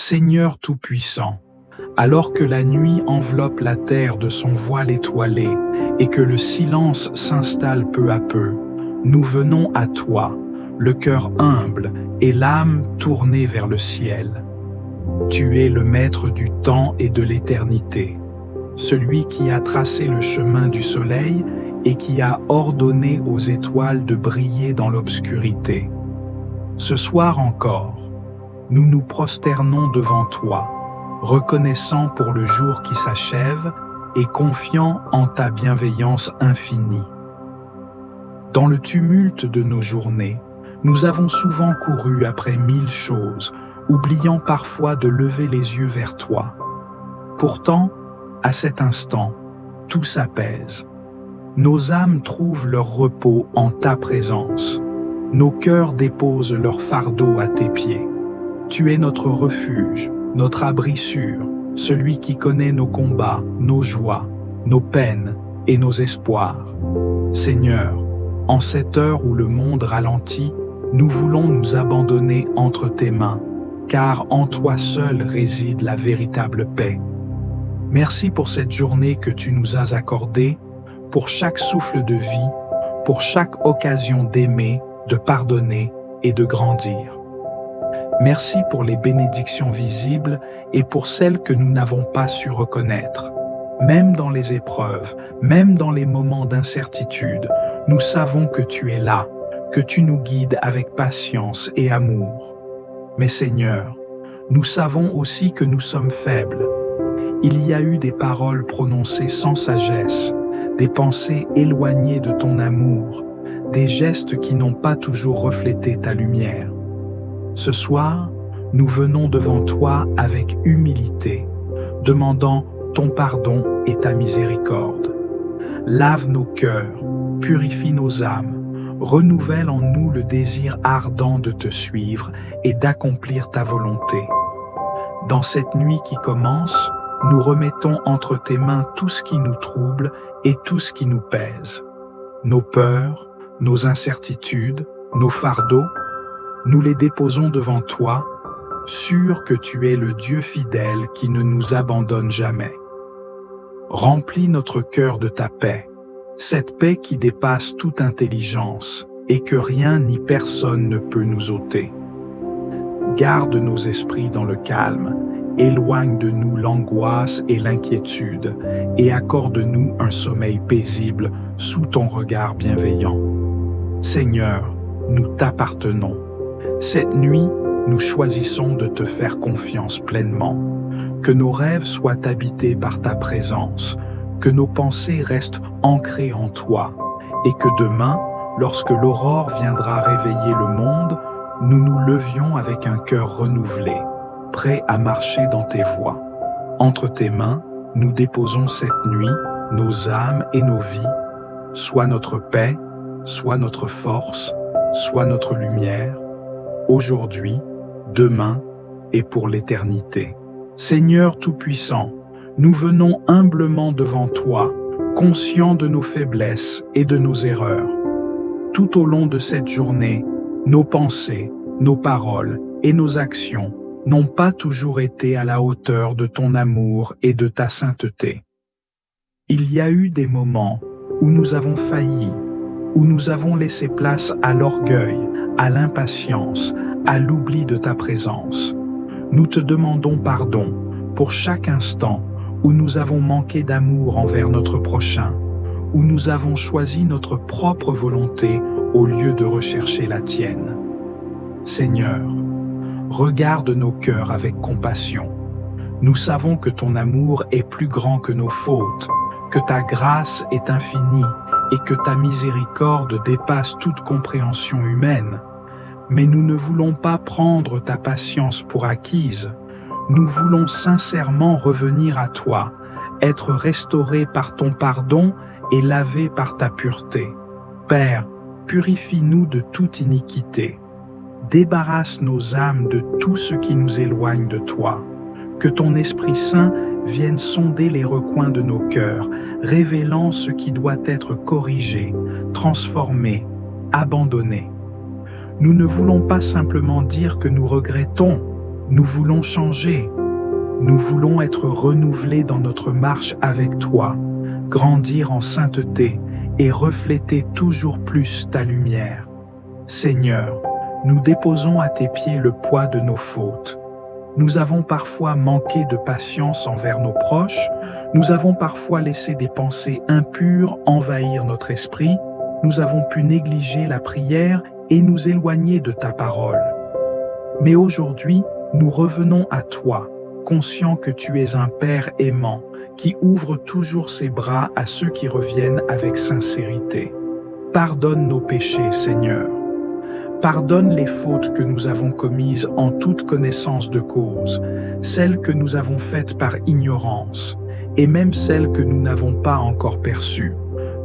Seigneur Tout-Puissant, alors que la nuit enveloppe la terre de son voile étoilé et que le silence s'installe peu à peu, nous venons à toi, le cœur humble et l'âme tournée vers le ciel. Tu es le maître du temps et de l'éternité, celui qui a tracé le chemin du soleil et qui a ordonné aux étoiles de briller dans l'obscurité. Ce soir encore, nous nous prosternons devant toi, reconnaissant pour le jour qui s'achève et confiant en ta bienveillance infinie. Dans le tumulte de nos journées, nous avons souvent couru après 1000 choses, oubliant parfois de lever les yeux vers toi. Pourtant, à cet instant, tout s'apaise. Nos âmes trouvent leur repos en ta présence. Nos cœurs déposent leur fardeau à tes pieds. Tu es notre refuge, notre abri sûr, celui qui connaît nos combats, nos joies, nos peines et nos espoirs. Seigneur, en cette heure où le monde ralentit, nous voulons nous abandonner entre tes mains, car en toi seul réside la véritable paix. Merci pour cette journée que tu nous as accordée, pour chaque souffle de vie, pour chaque occasion d'aimer, de pardonner et de grandir. Merci pour les bénédictions visibles et pour celles que nous n'avons pas su reconnaître. Même dans les épreuves, même dans les moments d'incertitude, nous savons que tu es là, que tu nous guides avec patience et amour. Mais Seigneur, nous savons aussi que nous sommes faibles. Il y a eu des paroles prononcées sans sagesse, des pensées éloignées de ton amour, des gestes qui n'ont pas toujours reflété ta lumière. Ce soir, nous venons devant toi avec humilité, demandant ton pardon et ta miséricorde. Lave nos cœurs, purifie nos âmes, renouvelle en nous le désir ardent de te suivre et d'accomplir ta volonté. Dans cette nuit qui commence, nous remettons entre tes mains tout ce qui nous trouble et tout ce qui nous pèse. Nos peurs, nos incertitudes, nos fardeaux, nous les déposons devant toi, sûrs que tu es le Dieu fidèle qui ne nous abandonne jamais. Remplis notre cœur de ta paix, cette paix qui dépasse toute intelligence et que rien ni personne ne peut nous ôter. Garde nos esprits dans le calme, éloigne de nous l'angoisse et l'inquiétude et accorde-nous un sommeil paisible sous ton regard bienveillant. Seigneur, nous t'appartenons. Cette nuit, nous choisissons de te faire confiance pleinement. Que nos rêves soient habités par ta présence, que nos pensées restent ancrées en toi, et que demain, lorsque l'aurore viendra réveiller le monde, nous nous levions avec un cœur renouvelé, prêt à marcher dans tes voies. Entre tes mains, nous déposons cette nuit, nos âmes et nos vies, soit notre paix, soit notre force, soit notre lumière, aujourd'hui, demain et pour l'éternité. Seigneur Tout-Puissant, nous venons humblement devant toi, conscients de nos faiblesses et de nos erreurs. Tout au long de cette journée, nos pensées, nos paroles et nos actions n'ont pas toujours été à la hauteur de ton amour et de ta sainteté. Il y a eu des moments où nous avons failli, où nous avons laissé place à l'orgueil, à l'impatience, à l'oubli de ta présence. Nous te demandons pardon pour chaque instant où nous avons manqué d'amour envers notre prochain, où nous avons choisi notre propre volonté au lieu de rechercher la tienne. Seigneur, regarde nos cœurs avec compassion. Nous savons que ton amour est plus grand que nos fautes, que ta grâce est infinie et que ta miséricorde dépasse toute compréhension humaine. Mais nous ne voulons pas prendre ta patience pour acquise. Nous voulons sincèrement revenir à toi, être restaurés par ton pardon et lavés par ta pureté. Père, purifie-nous de toute iniquité. Débarrasse nos âmes de tout ce qui nous éloigne de toi. Que ton Esprit Saint vienne sonder les recoins de nos cœurs, révélant ce qui doit être corrigé, transformé, abandonné. Nous ne voulons pas simplement dire que nous regrettons, Nous voulons changer. Nous voulons être renouvelés dans notre marche avec toi, grandir en sainteté et refléter toujours plus ta lumière. Seigneur, nous déposons à tes pieds le poids de nos fautes. Nous avons parfois manqué de patience envers nos proches, nous avons parfois laissé des pensées impures envahir notre esprit, nous avons pu négliger la prière et nous éloigner de ta parole. Mais aujourd'hui, nous revenons à toi, conscients que tu es un Père aimant, qui ouvre toujours ses bras à ceux qui reviennent avec sincérité. Pardonne nos péchés, Seigneur. Pardonne les fautes que nous avons commises en toute connaissance de cause, celles que nous avons faites par ignorance, et même celles que nous n'avons pas encore perçues.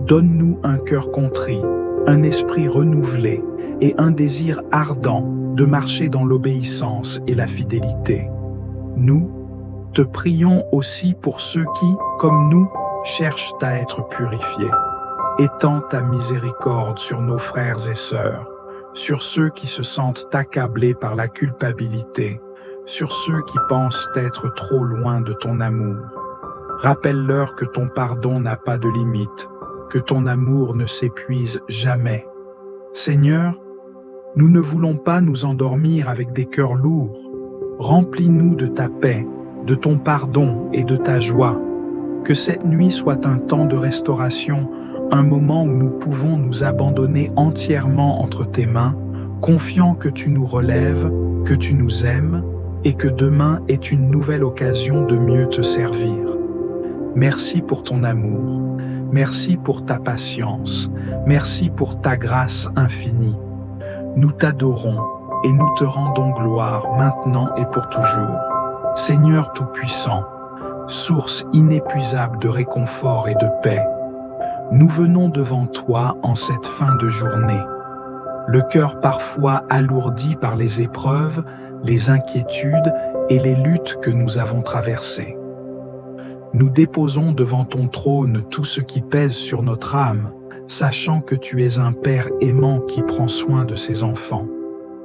Donne-nous un cœur contrit, un esprit renouvelé et un désir ardent de marcher dans l'obéissance et la fidélité. Nous te prions aussi pour ceux qui, comme nous, cherchent à être purifiés. Étends ta miséricorde sur nos frères et sœurs, sur ceux qui se sentent accablés par la culpabilité, sur ceux qui pensent être trop loin de ton amour. Rappelle-leur que ton pardon n'a pas de limite, que ton amour ne s'épuise jamais. Seigneur, nous ne voulons pas nous endormir avec des cœurs lourds. Remplis-nous de ta paix, de ton pardon et de ta joie. Que cette nuit soit un temps de restauration, un moment où nous pouvons nous abandonner entièrement entre tes mains, confiants que tu nous relèves, que tu nous aimes et que demain est une nouvelle occasion de mieux te servir. Merci pour ton amour, merci pour ta patience, merci pour ta grâce infinie. Nous t'adorons et nous te rendons gloire maintenant et pour toujours. Seigneur Tout-Puissant, source inépuisable de réconfort et de paix, nous venons devant toi en cette fin de journée. Le cœur parfois alourdi par les épreuves, les inquiétudes et les luttes que nous avons traversées. Nous déposons devant ton trône tout ce qui pèse sur notre âme, sachant que tu es un Père aimant qui prend soin de ses enfants.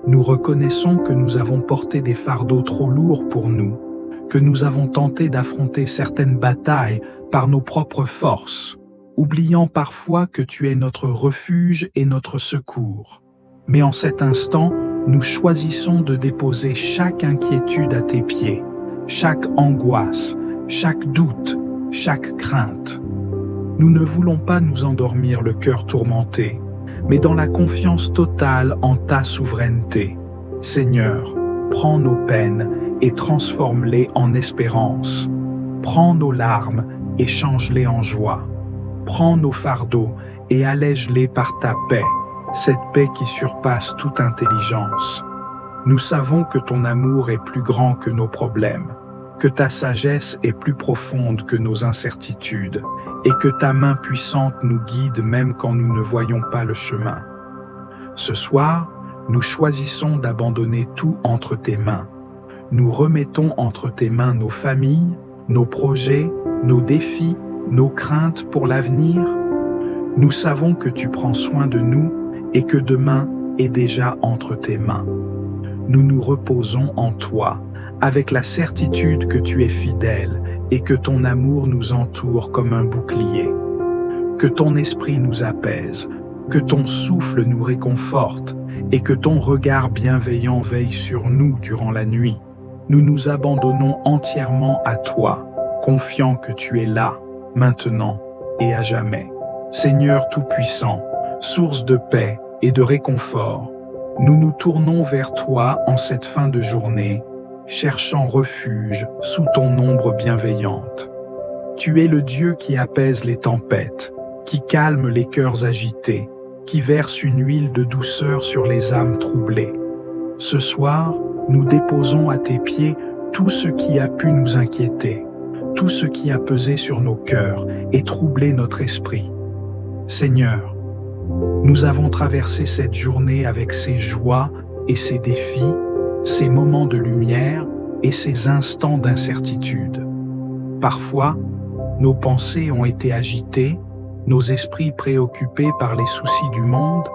Nous reconnaissons que nous avons porté des fardeaux trop lourds pour nous, que nous avons tenté d'affronter certaines batailles par nos propres forces, oubliant parfois que tu es notre refuge et notre secours. Mais en cet instant, nous choisissons de déposer chaque inquiétude à tes pieds, chaque angoisse, chaque doute, chaque crainte. Nous ne voulons pas nous endormir le cœur tourmenté, mais dans la confiance totale en ta souveraineté. Seigneur, prends nos peines et transforme-les en espérance. Prends nos larmes et change-les en joie. Prends nos fardeaux et allège-les par ta paix, cette paix qui surpasse toute intelligence. Nous savons que ton amour est plus grand que nos problèmes, que ta sagesse est plus profonde que nos incertitudes, et que ta main puissante nous guide même quand nous ne voyons pas le chemin. Ce soir, nous choisissons d'abandonner tout entre tes mains. Nous remettons entre tes mains nos familles, nos projets, nos défis, nos craintes pour l'avenir. Nous savons que tu prends soin de nous et que demain est déjà entre tes mains. Nous nous reposons en toi, avec la certitude que tu es fidèle et que ton amour nous entoure comme un bouclier. Que ton esprit nous apaise, que ton souffle nous réconforte et que ton regard bienveillant veille sur nous durant la nuit. Nous nous abandonnons entièrement à toi, confiants que tu es là, maintenant et à jamais. Seigneur Tout-Puissant, source de paix et de réconfort, nous nous tournons vers toi en cette fin de journée, cherchant refuge sous ton ombre bienveillante. Tu es le Dieu qui apaise les tempêtes, qui calme les cœurs agités, qui verse une huile de douceur sur les âmes troublées. Ce soir, nous déposons à tes pieds tout ce qui a pu nous inquiéter, tout ce qui a pesé sur nos cœurs et troublé notre esprit. Seigneur, nous avons traversé cette journée avec ses joies et ses défis, ses moments de lumière et ses instants d'incertitude. Parfois, nos pensées ont été agitées, nos esprits préoccupés par les soucis du monde,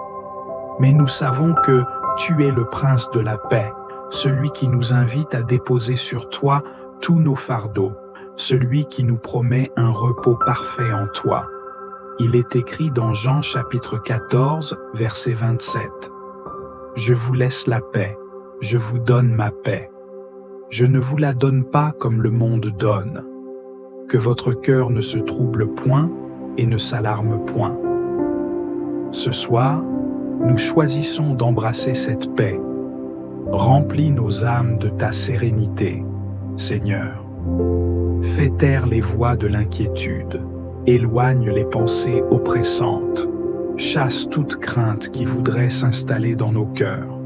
mais nous savons que tu es le prince de la paix, celui qui nous invite à déposer sur toi tous nos fardeaux, celui qui nous promet un repos parfait en toi. Il est écrit dans Jean chapitre 14, verset 27. Je vous laisse la paix, je vous donne ma paix. Je ne vous la donne pas comme le monde donne. Que votre cœur ne se trouble point et ne s'alarme point. Ce soir, nous choisissons d'embrasser cette paix. Remplis nos âmes de ta sérénité, Seigneur. Fais taire les voix de l'inquiétude, éloigne les pensées oppressantes, chasse toute crainte qui voudrait s'installer dans nos cœurs.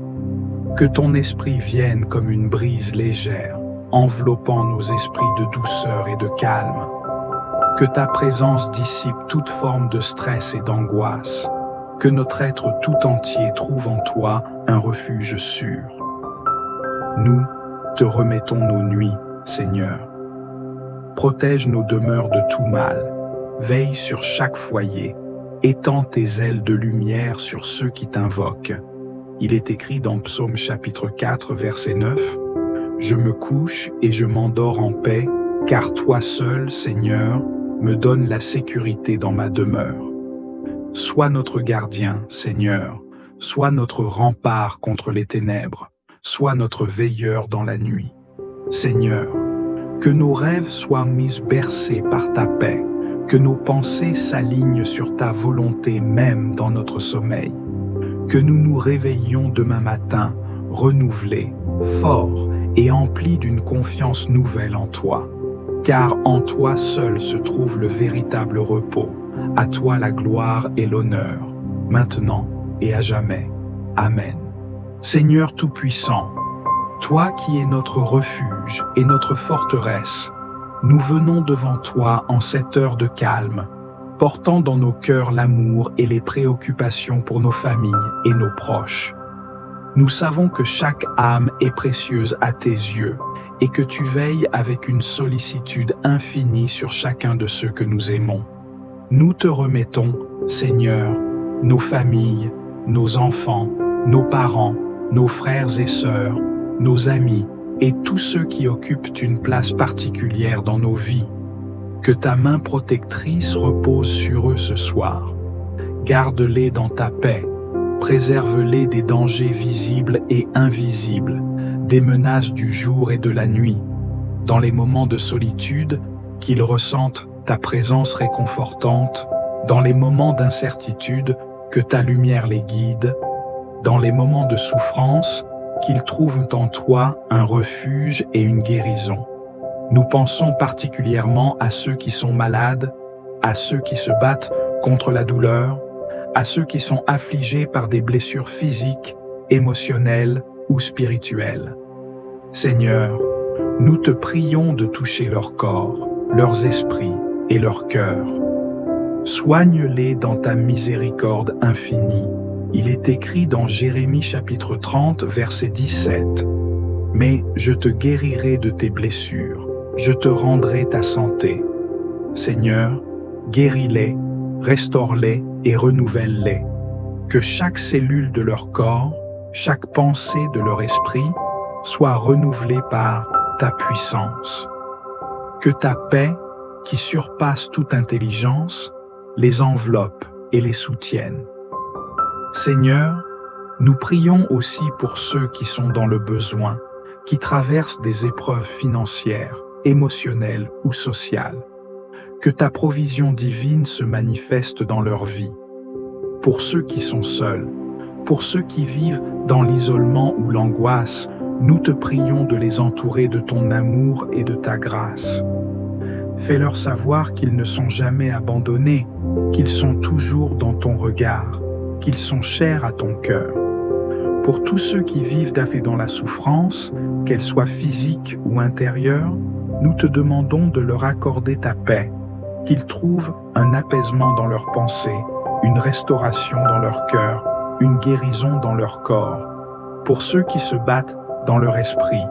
Que ton esprit vienne comme une brise légère, enveloppant nos esprits de douceur et de calme. Que ta présence dissipe toute forme de stress et d'angoisse. Que notre être tout entier trouve en toi un refuge sûr. Nous te remettons nos nuits, Seigneur. Protège nos demeures de tout mal. Veille sur chaque foyer. Étends tes ailes de lumière sur ceux qui t'invoquent. Il est écrit dans Psaume chapitre 4, verset 9, « Je me couche et je m'endors en paix, car toi seul, Seigneur, me donnes la sécurité dans ma demeure. » Sois notre gardien, Seigneur, sois notre rempart contre les ténèbres, sois notre veilleur dans la nuit. Seigneur, que nos rêves soient mis bercés par ta paix, que nos pensées s'alignent sur ta volonté même dans notre sommeil. Que nous nous réveillions demain matin, renouvelés, forts et emplis d'une confiance nouvelle en toi. Car en toi seul se trouve le véritable repos. À toi la gloire et l'honneur, maintenant et à jamais. Amen. Seigneur Tout-Puissant, toi qui es notre refuge et notre forteresse, nous venons devant toi en cette heure de calme, portant dans nos cœurs l'amour et les préoccupations pour nos familles et nos proches. Nous savons que chaque âme est précieuse à tes yeux et que tu veilles avec une sollicitude infinie sur chacun de ceux que nous aimons. Nous te remettons, Seigneur, nos familles, nos enfants, nos parents, nos frères et sœurs, nos amis et tous ceux qui occupent une place particulière dans nos vies. Que ta main protectrice repose sur eux ce soir. Garde-les dans ta paix. Préserve-les des dangers visibles et invisibles, des menaces du jour et de la nuit. Dans les moments de solitude, qu'ils ressentent ta présence réconfortante. Dans les moments d'incertitude, que ta lumière les guide. Dans les moments de souffrance, qu'ils trouvent en toi un refuge et une guérison. Nous pensons particulièrement à ceux qui sont malades, à ceux qui se battent contre la douleur, à ceux qui sont affligés par des blessures physiques, émotionnelles ou spirituelles. Seigneur, nous te prions de toucher leur corps, leurs esprits et leur cœur. Soigne-les dans ta miséricorde infinie. Il est écrit dans Jérémie chapitre 30, verset 17. « Mais je te guérirai de tes blessures, je te rendrai ta santé. Seigneur, guéris-les, restaure-les et renouvelle-les. Que chaque cellule de leur corps, chaque pensée de leur esprit soit renouvelée par ta puissance. Que ta paix, qui surpasse toute intelligence, les enveloppe et les soutienne. Seigneur, nous prions aussi pour ceux qui sont dans le besoin, qui traversent des épreuves financières, émotionnelles ou sociales. Que ta provision divine se manifeste dans leur vie. Pour ceux qui sont seuls, pour ceux qui vivent dans l'isolement ou l'angoisse, nous te prions de les entourer de ton amour et de ta grâce. Fais-leur savoir qu'ils ne sont jamais abandonnés, qu'ils sont toujours dans ton regard, qu'ils sont chers à ton cœur. Pour tous ceux qui vivent dans la souffrance, qu'elle soit physique ou intérieure, nous te demandons de leur accorder ta paix, qu'ils trouvent un apaisement dans leurs pensées, une restauration dans leur cœur, une guérison dans leur corps. Pour ceux qui se battent dans leur esprit,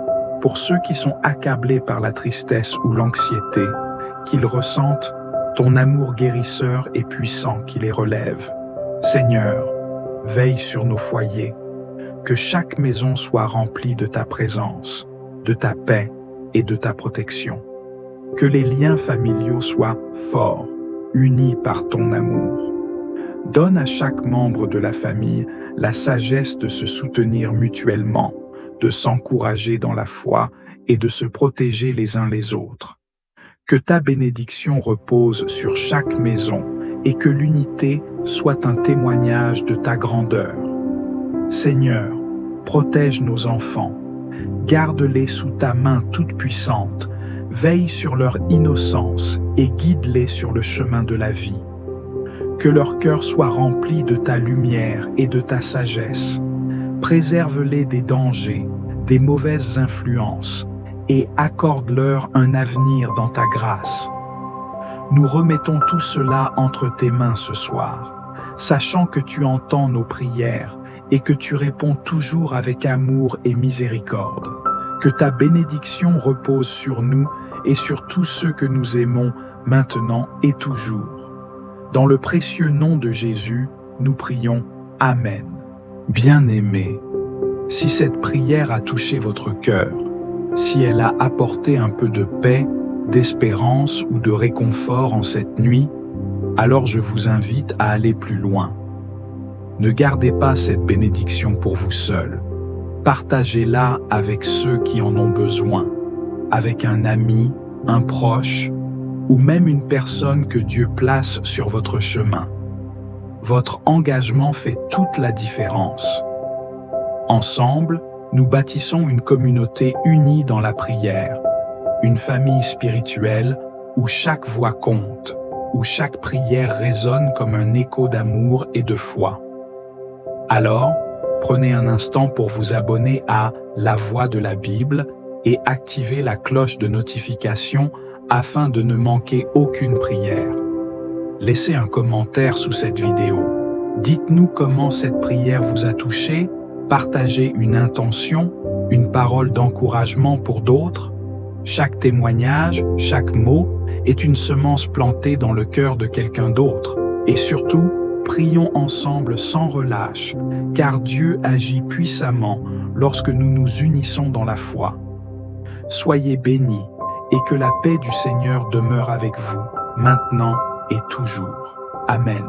pour ceux qui sont accablés par la tristesse ou l'anxiété, qu'ils ressentent ton amour guérisseur et puissant qui les relève. Seigneur, veille sur nos foyers. Que chaque maison soit remplie de ta présence, de ta paix et de ta protection. Que les liens familiaux soient forts, unis par ton amour. Donne à chaque membre de la famille la sagesse de se soutenir mutuellement, de s'encourager dans la foi et de se protéger les uns les autres. Que ta bénédiction repose sur chaque maison et que l'unité soit un témoignage de ta grandeur. Seigneur, protège nos enfants, garde-les sous ta main toute puissante, veille sur leur innocence et guide-les sur le chemin de la vie. Que leur cœur soit rempli de ta lumière et de ta sagesse. Préserve-les des dangers, des mauvaises influences et accorde-leur un avenir dans ta grâce. Nous remettons tout cela entre tes mains ce soir, sachant que tu entends nos prières et que tu réponds toujours avec amour et miséricorde. Que ta bénédiction repose sur nous et sur tous ceux que nous aimons maintenant et toujours. Dans le précieux nom de Jésus, nous prions. Amen. Bien-aimés, si cette prière a touché votre cœur, si elle a apporté un peu de paix, d'espérance ou de réconfort en cette nuit, alors je vous invite à aller plus loin. Ne gardez pas cette bénédiction pour vous seul. Partagez-la avec ceux qui en ont besoin, avec un ami, un proche, ou même une personne que Dieu place sur votre chemin. Votre engagement fait toute la différence. Ensemble, nous bâtissons une communauté unie dans la prière, une famille spirituelle où chaque voix compte, où chaque prière résonne comme un écho d'amour et de foi. Alors, prenez un instant pour vous abonner à La Voix de la Bible et activer la cloche de notification afin de ne manquer aucune prière. Laissez un commentaire sous cette vidéo. Dites-nous comment cette prière vous a touché, partagez une intention, une parole d'encouragement pour d'autres. Chaque témoignage, chaque mot est une semence plantée dans le cœur de quelqu'un d'autre. Et surtout, prions ensemble sans relâche, car Dieu agit puissamment lorsque nous nous unissons dans la foi. Soyez bénis et que la paix du Seigneur demeure avec vous, maintenant et toujours. Amen.